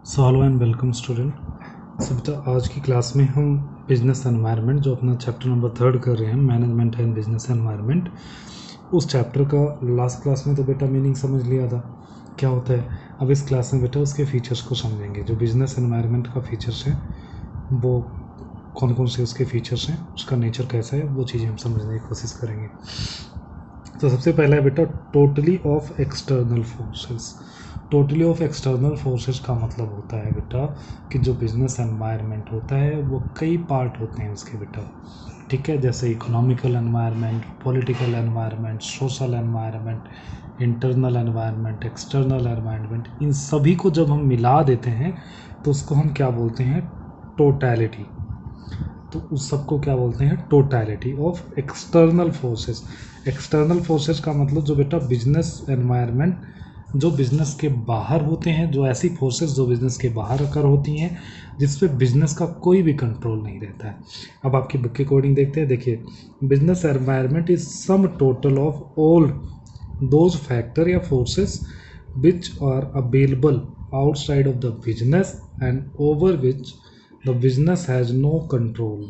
So hello and welcome student. So बेटा आज की क्लास में हम बिजनेस एनवायरनमेंट जो अपना चैप्टर नंबर 3 कर रहे हैं, मैनेजमेंट एंड बिजनेस एनवायरनमेंट, उस चैप्टर का लास्ट क्लास में तो बेटा मीनिंग समझ लिया था क्या होता है। अब इस क्लास में बेटा उसके फीचर्स को समझेंगे। जो बिजनेस एनवायरनमेंट का फीचर्स हैं वो कौन कौन से उसके फीचर्स हैं, उसका नेचर कैसा है, वो चीज़ें हम समझने की कोशिश करेंगे। तो सबसे पहला है बेटा totally off external forces. Totally off external forces का मतलब होता है बेटा कि जो बिजनेस एनवायरनमेंट होता है वो कई पार्ट होते हैं उसके बेटा, ठीक है। जैसे economical environment, political environment, social environment, internal environment, external environment, इन सभी को जब हम मिला देते हैं तो उसको हम क्या बोलते हैं, टोटैलिटी। तो उस सबको क्या बोलते हैं, totality of external forces. External forces का मतलब जो बेटा बिजनेस एनवायरनमेंट जो बिज़नेस के बाहर होते हैं, जो ऐसी फोर्सेस जो बिज़नेस के बाहर अकर होती हैं जिस पे बिज़नेस का कोई भी कंट्रोल नहीं रहता है। अब आपकी बुक के अकॉर्डिंग देखते हैं, देखिए business environment is sum total of all those factor या forces which are available outside of the business and over which the business has no control.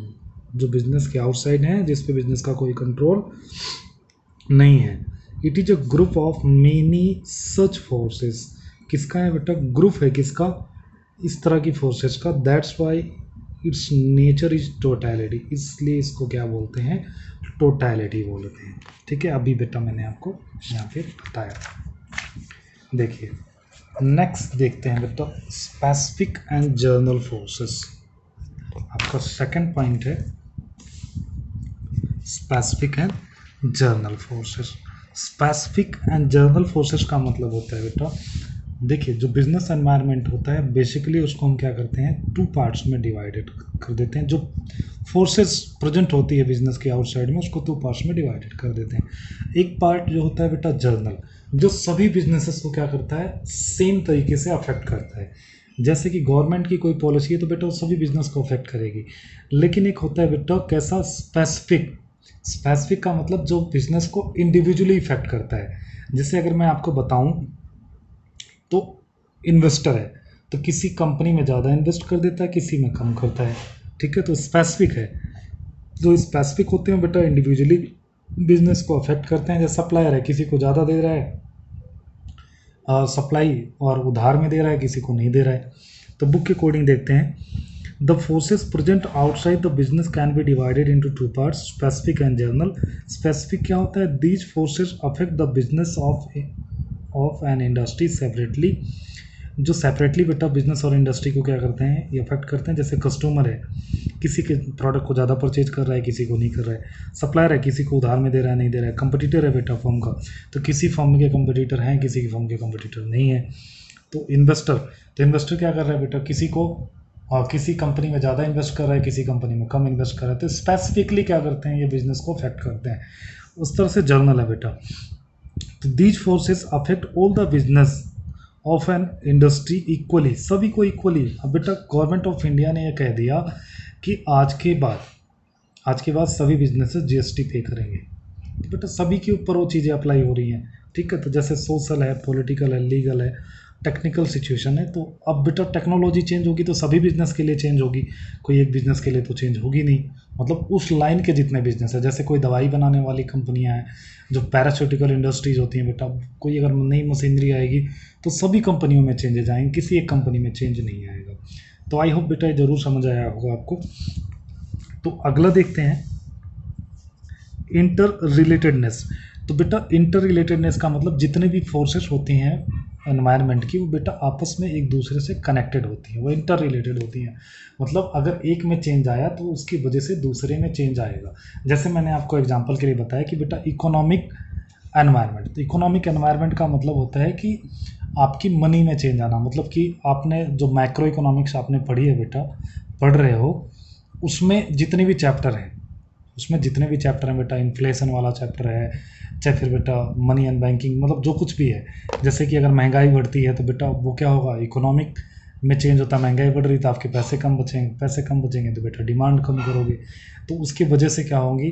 जो बिजनेस के आउटसाइड हैं, जिस पे बिजनेस का कोई कंट्रोल नहीं है। It is a group of many such forces. किसका है बेटा, ग्रुप है किसका, इस तरह की फोर्सेस का। That's why it's nature is totality, इसलिए इसको क्या बोलते हैं, टोटैलिटी बोलते हैं, ठीक है। अभी बेटा मैंने आपको यहाँ पे बताया। देखिए नेक्स्ट देखते हैं बेटा स्पेसिफिक एंड जर्नल फोर्सेस। आपका सेकंड पॉइंट है specific and journal forces. Specific and journal forces का मतलब होता है बेटा, देखिए जो बिजनेस एनवायरनमेंट होता है बेसिकली उसको हम क्या करते हैं, टू पार्ट्स में डिवाइडेड कर देते हैं। जो फोर्सेस प्रेजेंट होती है बिजनेस के आउटसाइड में उसको टू पार्ट्स में डिवाइडेड कर देते हैं। एक पार्ट जो होता है बेटा जर्नल, जो सभी बिजनेसेस को क्या करता है, सेम तरीके से अफेक्ट करता है। जैसे कि गवर्नमेंट की कोई पॉलिसी है तो बेटा वो सभी बिजनेस को अफेक्ट करेगी। लेकिन एक होता है बेटा कैसा, स्पेसिफिक। स्पेसिफिक का मतलब जो बिजनेस को इंडिविजुअली इफेक्ट करता है। जैसे अगर मैं आपको बताऊं तो इन्वेस्टर है तो किसी कंपनी में ज़्यादा इन्वेस्ट कर देता है, किसी में कम करता है, ठीक है। तो स्पेसिफिक है। जो स्पेसिफिक होते हैं बेटा इंडिविजुअली बिजनेस को अफेक्ट करते हैं। जैसे सप्लायर है, किसी को ज़्यादा दे रहा है सप्लाई और उधार में दे रहा है, किसी को नहीं दे रहा है। तो बुक के अकॉर्डिंग देखते हैं, the forces present outside the business can be divided into two parts, specific and journal. Specific क्या होता है, these forces affect the business of an industry separately. जो सेपरेटली बेटा बिजनेस और इंडस्ट्री को क्या करते हैं, ये अफेक्ट करते हैं। जैसे कस्टमर है, किसी के प्रोडक्ट को ज़्यादा परचेज कर रहा है, किसी को नहीं कर रहा है। सप्लायर है, किसी को उधार में दे रहा है, नहीं दे रहा है। कंपटीटर है बेटा फर्म का, तो किसी फर्म के कंपटीटर हैं, किसी की फर्म के कंपटीटर नहीं है। तो इन्वेस्टर क्या कर रहा है बेटा, किसी को किसी कंपनी में ज़्यादा इन्वेस्ट कर रहा है, किसी कंपनी में कम इन्वेस्ट कर रहा है। तो स्पेसिफिकली क्या करते हैं, ये बिजनेस को अफेक्ट करते हैं। उस तरह से जर्नल है बेटा। तो these forces affect all the business of an industry equally, सभी को इक्वली। अब बेटा गवर्नमेंट ऑफ इंडिया ने यह कह दिया कि आज के बाद सभी बिजनेसेस जीएसटी पे करेंगे। तो बेटा सभी के ऊपर वो चीज़ें अप्लाई हो रही हैं, ठीक है। तो जैसे सोशल है, पॉलिटिकल है, लीगल है, टेक्निकल सिचुएशन है। तो अब बेटा टेक्नोलॉजी चेंज होगी तो सभी बिजनेस के लिए चेंज होगी, कोई एक बिजनेस के लिए तो चेंज होगी नहीं। मतलब उस लाइन के जितने बिजनेस है, जैसे कोई दवाई बनाने वाली कंपनियां हैं, जो पैरास्यूटिकल इंडस्ट्रीज होती हैं बेटा, कोई अगर नई मशीनरी आएगी तो सभी कंपनियों में चेंजेज आएंगे, किसी एक कंपनी में चेंज नहीं आएगा। तो आई होप बेटा ये जरूर समझ आया होगा आपको। तो अगला देखते हैं इंटर रिलेटेडनेस। तो बेटा इंटर रिलेटेडनेस का मतलब जितने भी फोर्सेस होती हैं एनवायरनमेंट की, वो बेटा आपस में एक दूसरे से कनेक्टेड होती हैं, वो इंटर रिलेटेड होती हैं। मतलब अगर एक में चेंज आया तो उसकी वजह से दूसरे में चेंज आएगा। जैसे मैंने आपको एग्जांपल के लिए बताया कि बेटा इकोनॉमिक एनवायरनमेंट, तो इकोनॉमिक एनवायरनमेंट का मतलब होता है कि आपकी मनी में चेंज आना। मतलब कि आपने जो मैक्रो इकोनॉमिक्स आपने पढ़ी है बेटा, पढ़ रहे हो, उसमें जितने भी चैप्टर हैं, उसमें जितने भी चैप्टर हैं बेटा, इन्फ्लेशन वाला चैप्टर है, चाहे फिर बेटा मनी एंड बैंकिंग, मतलब जो कुछ भी है। जैसे कि अगर महंगाई बढ़ती है तो बेटा वो क्या होगा, इकोनॉमिक में चेंज होता है। महंगाई बढ़ रही तो आपके पैसे कम बचेंगे, पैसे कम बचेंगे तो बेटा डिमांड कम करोगे, तो उसकी वजह से क्या होंगी,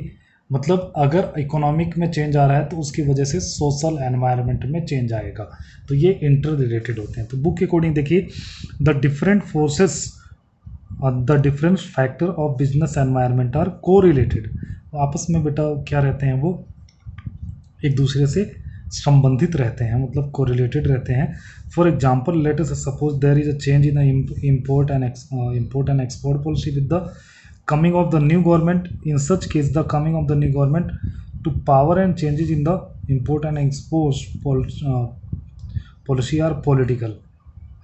मतलब अगर इकोनॉमिक में चेंज आ रहा है तो उसकी वजह से सोशल एनवायरनमेंट में चेंज आएगा। तो ये इंटर रिलेटेड होते हैं। तो बुक के अकॉर्डिंग देखिए, the different forces the different factor of business environment are correlated. आपस में बेटा क्या रहते हैं, वो एक दूसरे से संबंधित रहते हैं, मतलब कोरिलेटेड रहते हैं। For example, let us suppose there is a change in import and export policy with the coming of the new government. In such case, the coming of the new government to power and changes in the import and export policy are political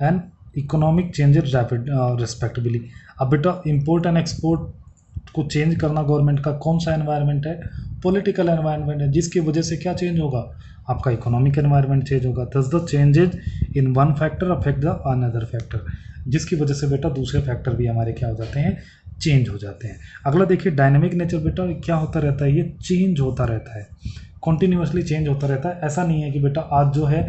and economic changes rapid respectively. अब बेटा import and export को change करना government का कौन सा environment है? Political environment है, जिसकी वजह से क्या चेंज होगा? आपका इकोनॉमिक एनवायरनमेंट चेंज होगा। Thus the changes in one factor affect the another factor, जिसकी वजह से बेटा दूसरे फैक्टर भी हमारे क्या हो जाते हैं, चेंज हो जाते हैं। अगला देखिए, डायनेमिक नेचर बेटा क्या होता रहता है, ये चेंज होता रहता है, कॉन्टिन्यूसली चेंज होता रहता है। ऐसा नहीं है कि बेटा आज जो है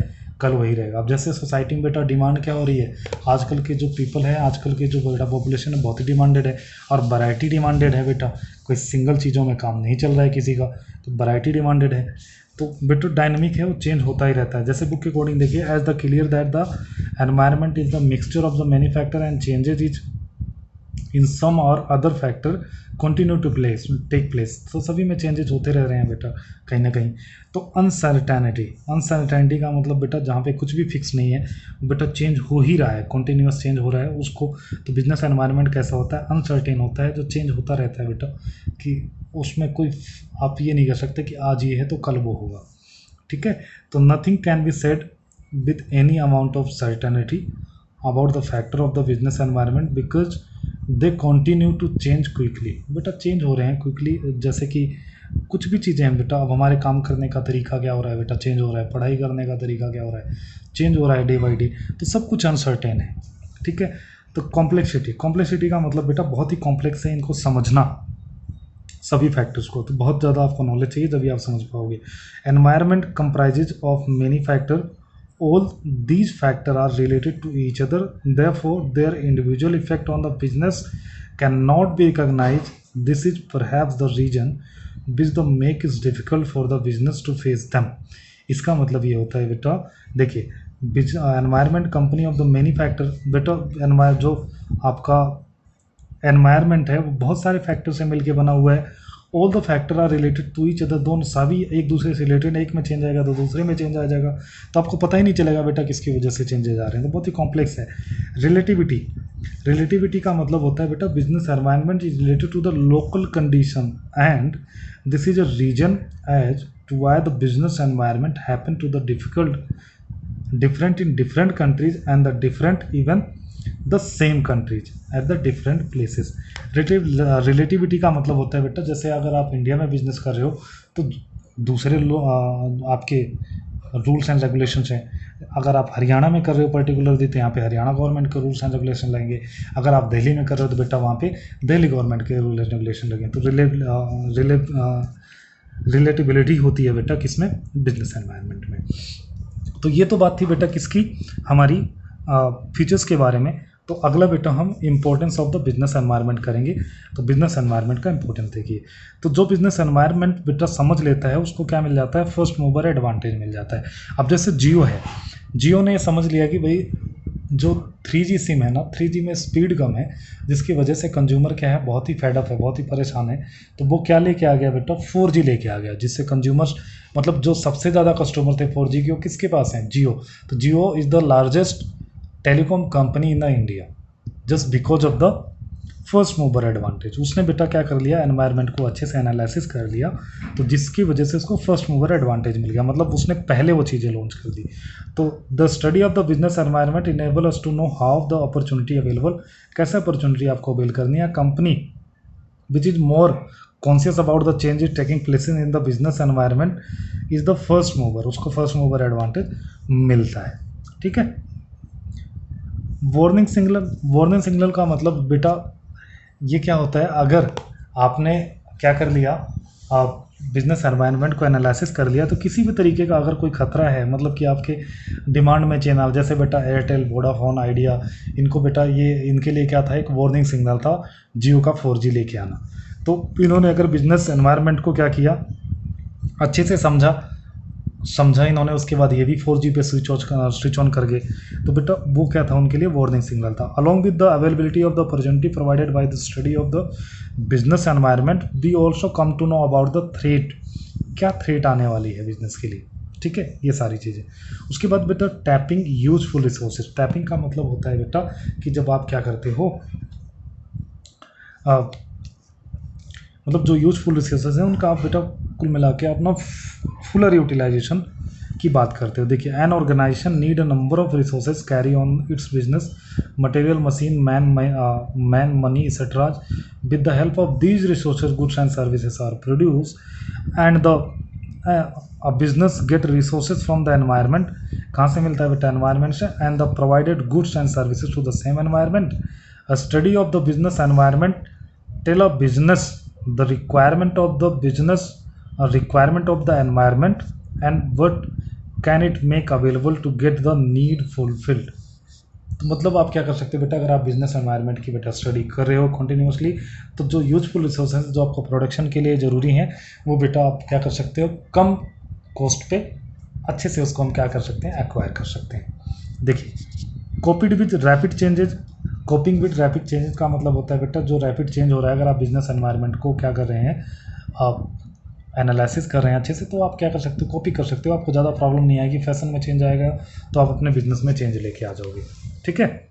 कल वही रहेगा। अब जैसे सोसाइटी में बेटा डिमांड क्या हो रही है, आजकल के जो पीपल है, आजकल के जो बेटा पॉपुलेशन है बहुत ही डिमांडेड है, और वैरायटी डिमांडेड है बेटा, कोई सिंगल चीज़ों में काम नहीं चल रहा है किसी का, तो वैरायटी डिमांडेड है। तो बेटा डायनेमिक है, वो चेंज होता ही रहता है। जैसे बुक के अकॉर्डिंग देखिए, as the clear that the environment is the mixture of the many factor and changes is in some or other factor continue to take place. तो सभी में चेंजेस होते रह रहे हैं बेटा कहीं ना कहीं। तो अनसर्टेनिटी का मतलब बेटा जहाँ पे कुछ भी फिक्स नहीं है, बेटा चेंज हो ही रहा है, कॉन्टिन्यूस चेंज हो रहा है उसको। तो बिजनेस एनवायरनमेंट कैसा होता है, अनसर्टेन होता है, जो चेंज होता रहता है बेटा, कि उसमें कोई आप ये नहीं कर सकते कि आज ये है तो कल वो होगा। ठीक है, तो nothing can be said with any amount of certainty about the factor of the business environment because they continue to change quickly। बेटा चेंज हो रहे हैं क्विकली, जैसे कि कुछ भी चीज़ें हैं बेटा। अब हमारे काम करने का तरीका क्या हो रहा है बेटा, चेंज हो रहा है। पढ़ाई करने का तरीका क्या हो रहा है, चेंज हो रहा है डे बाई डे। तो सब कुछ अनसर्टेन है। ठीक है, तो कॉम्प्लेक्सिटी का मतलब बेटा बहुत ही कॉम्प्लेक्स है, इनको समझना सभी फैक्टर्स को। तो बहुत ज़्यादा आपको नॉलेज चाहिए तभी आप समझ पाओगे। Environment comprises of many factor, all these factors are related to each other, therefore their individual effect on the business cannot be recognized। This is perhaps the reason which the make is difficult for the business to face them। इसका मतलब ये होता है बेटा, देखिए environment company of the many factor, बेटा जो आपका एनवायरनमेंट है वो बहुत सारे फैक्टर से मिलके बना हुआ है। All the factor are related to each other, दोनों सभी एक दूसरे से रिलेटेड है। एक में चेंज आएगा तो दूसरे में चेंज आ जाएगा, तो आपको पता ही नहीं चलेगा बेटा किसकी वजह से चेंजेज आ रहे हैं। तो बहुत ही कॉम्प्लेक्स है। रिलेटिविटी का मतलब होता है बेटा business environment is related to the local condition and this is a reason as to why the business environment happen to the different in different countries and the different even the same countries at the different places. Relativity का मतलब होता है बेटा, जैसे अगर आप India में business कर रहे हो तो दूसरे आपके रूल्स एंड रेगुलेशंस हैं। अगर आप हरियाणा में कर रहे हो पर्टिकुलरली तो यहाँ पे हरियाणा गवर्नमेंट के रूल्स एंड रेगुलेशन लगेंगे। अगर आप दिल्ली में कर रहे हो तो बेटा वहाँ पे दिल्ली गवर्नमेंट के रूल्स एंड रेगुलेशन लगेंगे। तो रिलेटिबिलिटी होती है बेटा किसमें, बिजनेस एनवायरनमेंट में। तो ये तो बात थी बेटा किसकी, हमारी फीचर्स के बारे में। तो अगला बेटा हम importance of the business environment करेंगे। तो बिजनेस एनवायरनमेंट का इंपॉर्टेंस देखिए, तो जो बिजनेस एनवायरनमेंट बेटा समझ लेता है उसको क्या मिल जाता है, फर्स्ट मूवर एडवांटेज मिल जाता है। अब जैसे जियो है, जियो ने समझ लिया कि भाई जो 3G सिम है ना, 3G में स्पीड कम है, जिसकी वजह से कंज्यूमर क्या है, बहुत ही फेडअप है, बहुत ही परेशान है। तो वो क्या लेके आ गया बेटा, 4G लेके आ गया, जिससे कंज्यूमर्स मतलब जो सबसे ज़्यादा कस्टमर थे 4G के, वो किसके पास हैं, जियो। तो Jio is the largest telecom company in the India just because of the first mover advantage. उसने बेटा क्या कर लिया, एनवायरनमेंट को अच्छे से एनालिसिस कर लिया, तो जिसकी वजह से उसको फर्स्ट मूवर एडवांटेज मिल गया, मतलब उसने पहले वो चीज़ें लॉन्च कर दी। तो the study of the business environment enable us to know how the opportunity available, कैसे अपॉर्चुनिटी आपको अवेल करनी है। Company which is more conscious about the changes taking place in the business environment is the first mover, उसको first mover advantage मिलता है। ठीक है, warning signal का मतलब बेटा ये क्या होता है, अगर आपने क्या कर लिया, आप बिजनेस एनवायरनमेंट को एनालिसिस कर लिया, तो किसी भी तरीके का अगर कोई खतरा है, मतलब कि आपके डिमांड में चेंज आ, जैसे बेटा एयरटेल, वोडाफोन, आइडिया, इनको बेटा ये इनके लिए क्या था, एक वार्निंग सिग्नल था जियो का 4G लेके आना। तो इन्होंने अगर बिजनेस एनवायरनमेंट को क्या किया, अच्छे से समझा इन्होंने, उसके बाद ये भी 4G पे स्विच ऑन कर गए, तो बेटा वो क्या था उनके लिए, वार्निंग सिग्नल था। Along with the availability of the opportunity provided by the study of the business environment, we also come to know about the threat, क्या थ्रेट आने वाली है बिजनेस के लिए, ठीक है, ये सारी चीज़ें। उसके बाद बेटा टैपिंग यूजफुल रिसोर्सेज। टैपिंग का मतलब होता है बेटा कि जब आप क्या करते हो, मतलब जो यूजफुल रिसोर्सेज हैं उनका आप बेटा कुल मिला के अपना फुलर यूटिलाइजेशन की बात करते हो। देखिए, an organization need a number of resources carry on its business, material, machine, man, money etcetera. With the help of these resources goods and services are produce and the a business get resources from the environment. कहाँ से मिलता है बेटा, environment से। And the provided goods and services to the same environment. A study of the business environment tell a business the requirement of the business, requirement of the environment, and what can it make available to get the need fulfilled। तो मतलब आप क्या कर सकते हो बेटा, अगर आप बिजनेस एनवायरनमेंट की बेटा स्टडी कर रहे हो कंटिन्यूसली, तो जो यूजफुल रिसोर्सेज जो आपको प्रोडक्शन के लिए ज़रूरी हैं वो बेटा आप क्या कर सकते हो, कम कॉस्ट पे अच्छे से उसको हम क्या कर सकते हैं, एक्वायर कर सकते हैं। देखिए, coping with rapid changes. Coping with rapid changes का मतलब होता है बेटा जो रैपिड चेंज हो रहा है, अगर आप बिजनेस एनवायरनमेंट को क्या कर रहे हैं, आप एनालिसिस कर रहे हैं अच्छे से, तो आप क्या कर सकते हो, कॉपी कर सकते हो, आपको ज़्यादा प्रॉब्लम नहीं आएगी। फैशन में चेंज आएगा तो आप अपने बिजनेस में चेंज लेके आ जाओगे, ठीक है।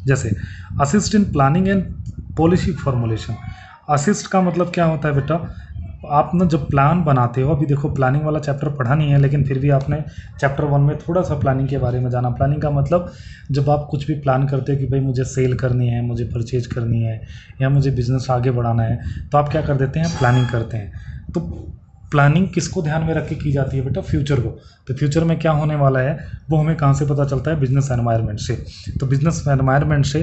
जैसे assist in planning and policy formulation. Assist का मतलब क्या होता है बेटा, आप ना जब प्लान बनाते हो, अभी देखो प्लानिंग वाला चैप्टर पढ़ा नहीं है, लेकिन फिर भी आपने चैप्टर 1 में थोड़ा सा प्लानिंग के बारे में जाना। प्लानिंग का मतलब जब आप कुछ भी प्लान करते हो कि भाई मुझे सेल करनी है, मुझे परचेज करनी है, या मुझे बिजनेस आगे बढ़ाना है, तो आप क्या कर देते हैं, प्लानिंग करते हैं। तो प्लानिंग किसको ध्यान में रख के की जाती है बेटा, फ्यूचर को। तो फ्यूचर में क्या होने वाला है वो हमें कहाँ से पता चलता है, बिजनेस एनवायरनमेंट से। तो बिजनेस एनवायरनमेंट से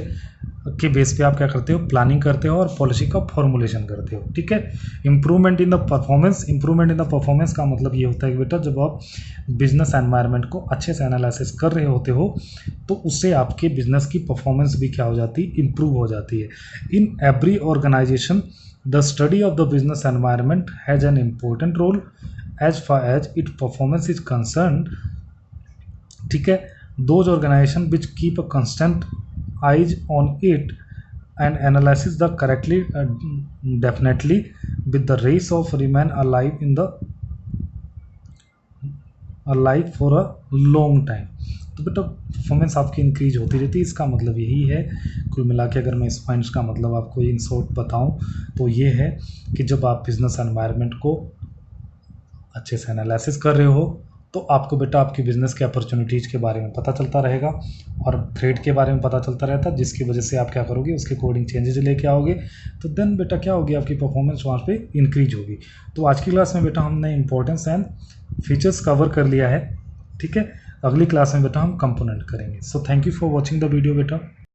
के बेस पे आप क्या करते हो, प्लानिंग करते हो और पॉलिसी का फॉर्मुलेशन करते हो, ठीक है। Improvement in the performance. Improvement in the performance का मतलब ये होता है कि बेटा जब आप बिजनेस एनवायरनमेंट को अच्छे से एनालिसिस कर रहे होते हो तो उससे आपके बिजनेस की परफॉर्मेंस भी क्या हो जाती है, इंप्रूव हो जाती है। In every organization the study of the business environment has an important role as far as its performance is concerned, ठीक है। those organization which keep a constant eyes on it and analysis the correctly definitely with the race of remain alive in the alive for a long time। तो बेटा performance आपकी increase होती रहती है, इसका मतलब यही है। कुल मिला के अगर मैं इस पॉइंट्स का मतलब आपको इन शॉर्ट बताऊं तो ये है कि जब आप बिजनेस एनवायरनमेंट को अच्छे से एनालिसिस कर रहे हो तो आपको बेटा आपकी बिजनेस के अपॉर्चुनिटीज़ के बारे में पता चलता रहेगा और थ्रेड के बारे में पता चलता रहता है, जिसकी वजह से आप क्या करोगे, उसके अकॉर्डिंग चेंजेस लेके आओगे, तो देन बेटा क्या होगी, आपकी परफॉर्मेंस वहाँ पे इंक्रीज होगी। तो आज की क्लास में बेटा हमने इंपॉर्टेंस एंड फीचर्स कवर कर लिया है, ठीक है। अगली क्लास में बेटा हम कंपोनेंट करेंगे। So thank you for watching the video बेटा।